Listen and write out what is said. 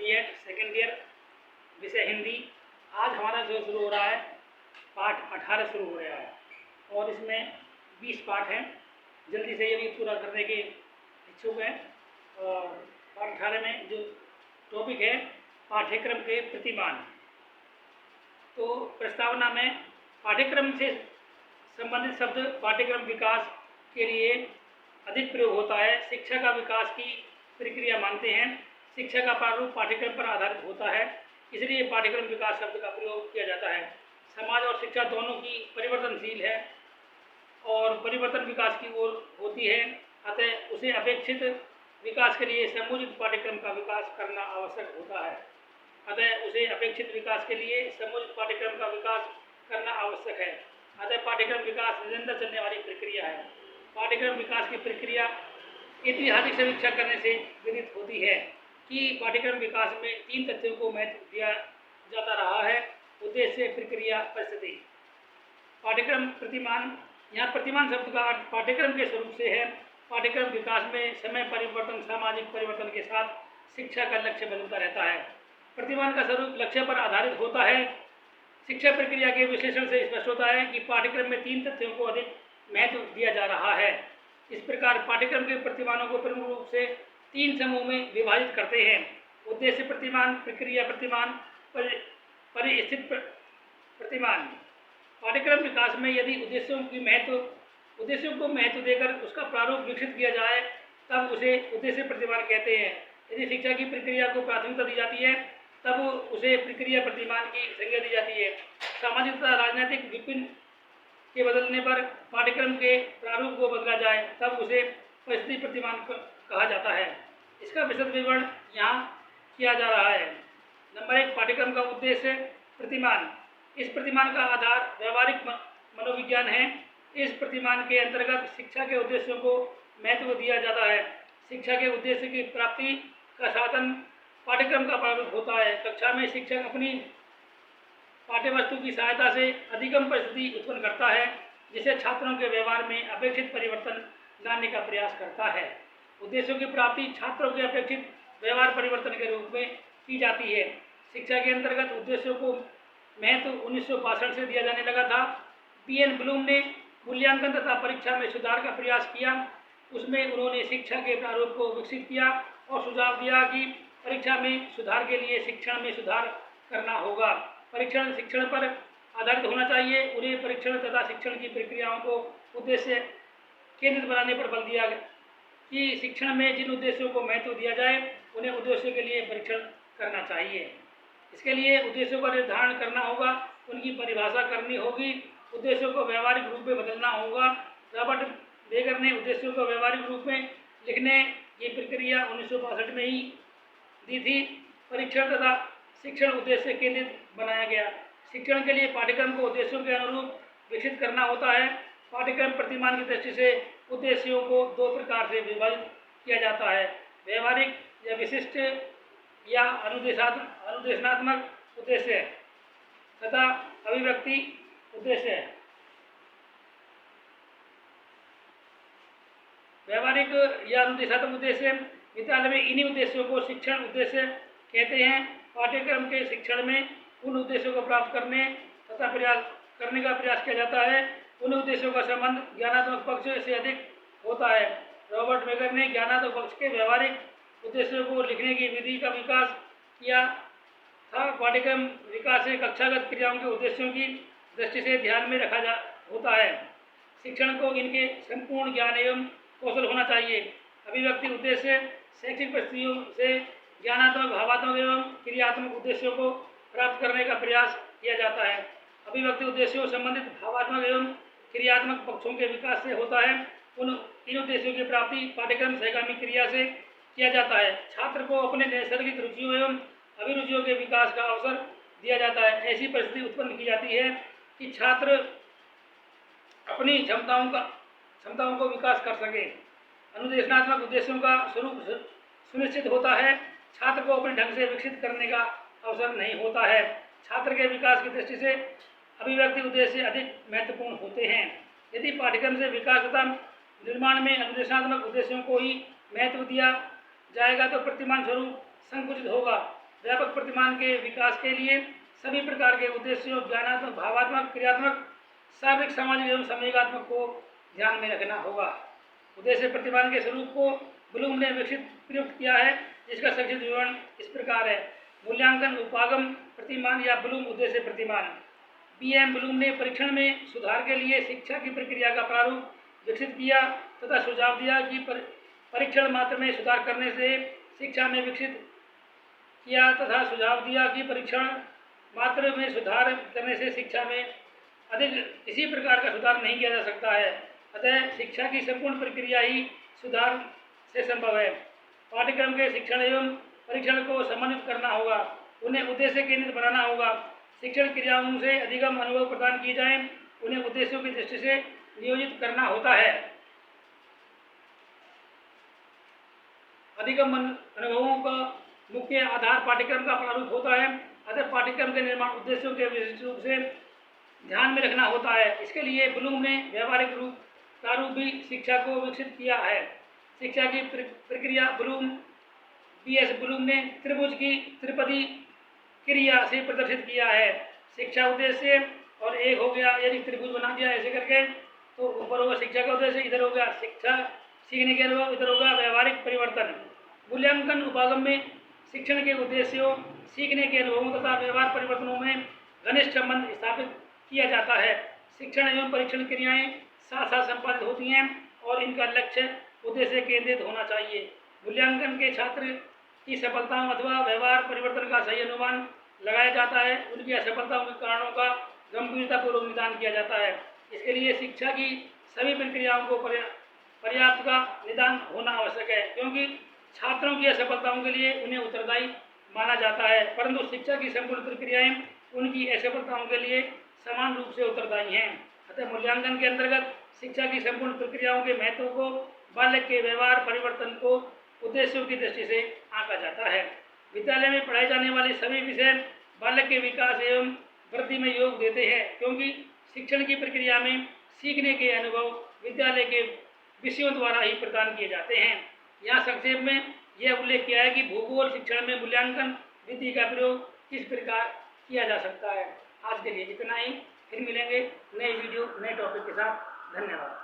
B.Ed second year, विषय हिंदी। आज हमारा जो शुरू हो रहा है पाठ 18 शुरू हो रहा है और इसमें 20 पाठ हैं। जल्दी से ये भी पूरा करने के इच्छुक हैं। और पाठ 18 में जो टॉपिक है पाठ्यक्रम के प्रतिमान। तो प्रस्तावना में पाठ्यक्रम से संबंधित शब्द पाठ्यक्रम विकास के लिए अधिक प्रयोग होता है। शिक्षा का विकास की प्रक्रिया मानते हैं। शिक्षा का प्रारूप पाठ्यक्रम पर आधारित होता है, इसलिए पाठ्यक्रम विकास शब्द का प्रयोग किया जाता है। समाज और शिक्षा दोनों की परिवर्तनशील है और परिवर्तन विकास की ओर होती है, अतः उसे अपेक्षित विकास के लिए समुचित पाठ्यक्रम का विकास करना आवश्यक होता है। पाठ्यक्रम का विकास करना आवश्यक है। अतः पाठ्यक्रम विकास निरंतर चलने वाली प्रक्रिया है। पाठ्यक्रम विकास की प्रक्रिया ऐतिहासिक समीक्षा करने से विदित होती है कि पाठ्यक्रम विकास में 3 तथ्यों को महत्व दिया जाता रहा है: उद्देश्य, प्रक्रिया, परिस्थिति। पाठ्यक्रम प्रतिमान। यहाँ प्रतिमान शब्द का अर्थ पाठ्यक्रम के स्वरूप से है। पाठ्यक्रम विकास में समय परिवर्तन, सामाजिक परिवर्तन के साथ शिक्षा का लक्ष्य बदलता रहता है। प्रतिमान का स्वरूप लक्ष्य पर आधारित होता है। शिक्षा प्रक्रिया के विश्लेषण से स्पष्ट होता है कि पाठ्यक्रम में 3 तथ्यों को अधिक महत्व दिया जा रहा है। इस प्रकार पाठ्यक्रम के प्रतिमानों को प्रमुख रूप से 3 समूह में विभाजित करते हैं: उद्देश्य प्रतिमान, प्रक्रिया प्रतिमान, परिस्थिति प्रतिमान। पाठ्यक्रम विकास में यदि उद्देश्यों को महत्व देकर उसका प्रारूप विकसित किया जाए तब उसे उद्देश्य प्रतिमान कहते हैं। यदि शिक्षा की प्रक्रिया को प्राथमिकता दी जाती है तब उसे प्रक्रिया प्रतिमान की संज्ञा दी जाती है। सामाजिक तथा राजनीतिक विपिन के बदलने पर पाठ्यक्रम के प्रारूप को बदला जाए तब उसे परिस्थिति प्रतिमान कहा जाता है। इसका विशद विवरण यहाँ किया जा रहा है। नंबर 1, पाठ्यक्रम का उद्देश्य प्रतिमान। इस प्रतिमान का आधार व्यवहारिक मनोविज्ञान है। इस प्रतिमान के अंतर्गत शिक्षा के उद्देश्यों को महत्व दिया जाता है। शिक्षा के उद्देश्य की प्राप्ति का साधन पाठ्यक्रम का प्रारूप होता है। कक्षा में शिक्षक अपनी पाठ्यवस्तु की सहायता से अधिगम परिस्थिति उत्पन्न करता है, जिसे छात्रों के व्यवहार में अपेक्षित परिवर्तन लाने का प्रयास करता है। उद्देश्यों की प्राप्ति छात्रों के अपेक्षित व्यवहार परिवर्तन के रूप में की जाती है। शिक्षा के अंतर्गत उद्देश्यों को महत्व 1962 से दिया जाने लगा था। पी.एन. ब्लूम ने मूल्यांकन तथा परीक्षा में सुधार का प्रयास किया। उसमें उन्होंने शिक्षा के प्रारूप को विकसित किया और सुझाव दिया कि परीक्षा में सुधार के लिए शिक्षण में सुधार करना होगा। परीक्षण शिक्षण पर आधारित होना चाहिए। उन्हें परीक्षण तथा शिक्षण की प्रक्रियाओं को उद्देश्य केंद्रित बनाने पर बल दिया कि शिक्षण में जिन उद्देश्यों को महत्व दिया जाए उन्हें उद्देश्यों के लिए परीक्षण करना चाहिए। इसके लिए उद्देश्यों का निर्धारण करना होगा, उनकी परिभाषा करनी होगी, उद्देश्यों को व्यवहारिक रूप में बदलना होगा। रॉबर्ट बेगर ने उद्देश्यों को व्यवहारिक रूप में लिखने की प्रक्रिया 1962 में ही दी थी। परीक्षण तथा शिक्षण उद्देश्य केंद्रित बनाया गया। शिक्षण के लिए पाठ्यक्रम को उद्देश्यों के अनुरूप विकसित करना होता है। पाठ्यक्रम प्रतिमान की दृष्टि से उद्देश्यों को 2 प्रकार से विभाजित किया जाता है: व्यवहारिक या विशिष्ट या अनुदेशात्मक उद्देश्य तथा अभिव्यक्ति उद्देश्य। व्यवहारिक या अनुदेशात्मक उद्देश्य। विद्यालय में इन्हीं उद्देश्यों को शिक्षण उद्देश्य कहते हैं। पाठ्यक्रम के शिक्षण में उन उद्देश्यों को प्राप्त करने का प्रयास किया जाता है। उन उद्देश्यों का संबंध ज्ञानात्मक पक्ष से अधिक होता है। रॉबर्ट बेगर ने ज्ञानात्मक पक्ष के व्यवहारिक उद्देश्यों को लिखने की विधि का विकास किया था। पाठ्यक्रम विकास से कक्षागत क्रियाओं के उद्देश्यों की दृष्टि से ध्यान में रखा होता है। शिक्षण को इनके संपूर्ण ज्ञान एवं कौशल होना चाहिए। अभिव्यक्ति उद्देश्य। शैक्षिक परिस्थितियों से ज्ञानात्मक, भावात्मक एवं क्रियात्मक उद्देश्यों को प्राप्त करने का प्रयास किया जाता है। अभिव्यक्ति उद्देश्यों संबंधित भावात्मक एवं क्रियात्मक पक्षों के विकास से होता है। इन उद्देश्यों की प्राप्ति पाठ्यक्रम सहगामी क्रिया से किया जाता है। छात्र को अपने नैसर्गिक रुचियों एवं अभिरुचियों के विकास का अवसर दिया जाता है। ऐसी परिस्थिति उत्पन्न की जाती है कि छात्र अपनी क्षमताओं को विकास कर सके। अनुदेशात्मक उद्देश्यों का स्वरूप सुनिश्चित होता है। छात्र को अपने ढंग से विकसित करने का अवसर नहीं होता है। छात्र के विकास की दृष्टि से अभिव्यक्ति उद्देश्य अधिक महत्वपूर्ण होते हैं। यदि पाठ्यक्रम से विकास तथा निर्माण में अनुदेशात्मक उद्देश्यों को ही महत्व दिया जाएगा तो प्रतिमान स्वरूप संकुचित होगा। व्यापक प्रतिमान के विकास के लिए सभी प्रकार के उद्देश्यों, ज्ञानात्मक, भावात्मक, क्रियात्मक, शारीरिक, सामाजिक एवं संवेगात्मक को ध्यान में रखना होगा। उद्देश्य प्रतिमान के स्वरूप को ब्लूम ने विकसित प्रयुक्त किया है, जिसका संक्षिप्त विवरण इस प्रकार है। मूल्यांकन उपागम प्रतिमान या ब्लूम उद्देश्य प्रतिमान। बीएम ब्लूम ने परीक्षण में सुधार के लिए शिक्षा की प्रक्रिया का प्रारूप विकसित किया तथा सुझाव दिया कि परीक्षण मात्र में सुधार करने से शिक्षा में विकसित किया तथा सुझाव दिया कि परीक्षण मात्र में सुधार करने से शिक्षा में अधिक किसी प्रकार का सुधार नहीं किया जा सकता है। अतः शिक्षा की संपूर्ण प्रक्रिया ही सुधार से संभव है। पाठ्यक्रम के शिक्षण एवं परीक्षण को समन्वित करना होगा, उन्हें उद्देश्य केंद्रित बनाना होगा। शिक्षण क्रियाओं से अधिगम अनुभव प्रदान किए जाएं, उन्हें उद्देश्यों की दृष्टि से नियोजित करना होता है। अधिगम अनुभवों का मुख्य आधार पाठ्यक्रम का प्रारूप होता है। अतः पाठ्यक्रम के निर्माण उद्देश्यों के विशिष्ट रूप से ध्यान में रखना होता है। इसके लिए ब्लूम ने व्यवहारिक प्रारूप भी शिक्षा को विकसित किया है। शिक्षा की प्रक्रिया बीएस ब्लूम ने त्रिभुज की त्रिपदी क्रिया से प्रदर्शित किया है। शिक्षा उद्देश्य और एक हो गया, यदि त्रिभुज बना दिया ऐसे करके तो ऊपर होगा शिक्षा का उद्देश्य, इधर हो गया शिक्षा सीखने के अनुभव, इधर होगा व्यवहारिक परिवर्तन। मूल्यांकन उपागम में शिक्षण के उद्देश्यों, सीखने के अनुभवों तथा व्यवहार परिवर्तनों में घनिष्ठ संबंध स्थापित किया जाता है। शिक्षण एवं परीक्षण क्रियाएं साथ साथ संपादित होती हैं और इनका लक्ष्य उद्देश्य केंद्रित होना चाहिए। मूल्यांकन के छात्र की सफलताओं अथवा व्यवहार परिवर्तन का सही अनुमान लगाया जाता है। उनकी असफलताओं के कारणों का गंभीरतापूर्वक निदान किया जाता है। इसके लिए शिक्षा की सभी प्रक्रियाओं को पर्याप्त का निदान होना आवश्यक है, क्योंकि छात्रों की असफलताओं के लिए उन्हें उत्तरदायी माना जाता है, परंतु शिक्षा की संपूर्ण प्रक्रियाएं उनकी असफलताओं के लिए समान रूप से उत्तरदायी हैं। अतः मूल्यांकन के अंतर्गत शिक्षा की संपूर्ण प्रक्रियाओं के महत्व को, बालक के व्यवहार परिवर्तन को उद्देश्यों की दृष्टि से आंका जाता है। विद्यालय में पढ़ाए जाने वाले सभी विषय बालक के विकास एवं वृद्धि में योग देते हैं, क्योंकि शिक्षण की प्रक्रिया में सीखने के अनुभव विद्यालय के विषयों द्वारा ही प्रदान किए जाते हैं। यहाँ संक्षेप में यह उल्लेख किया है कि भूगोल शिक्षण में मूल्यांकन विधि का प्रयोग किस प्रकार किया जा सकता है। आज के लिए इतना ही, फिर मिलेंगे नए वीडियो नए टॉपिक के साथ। धन्यवाद।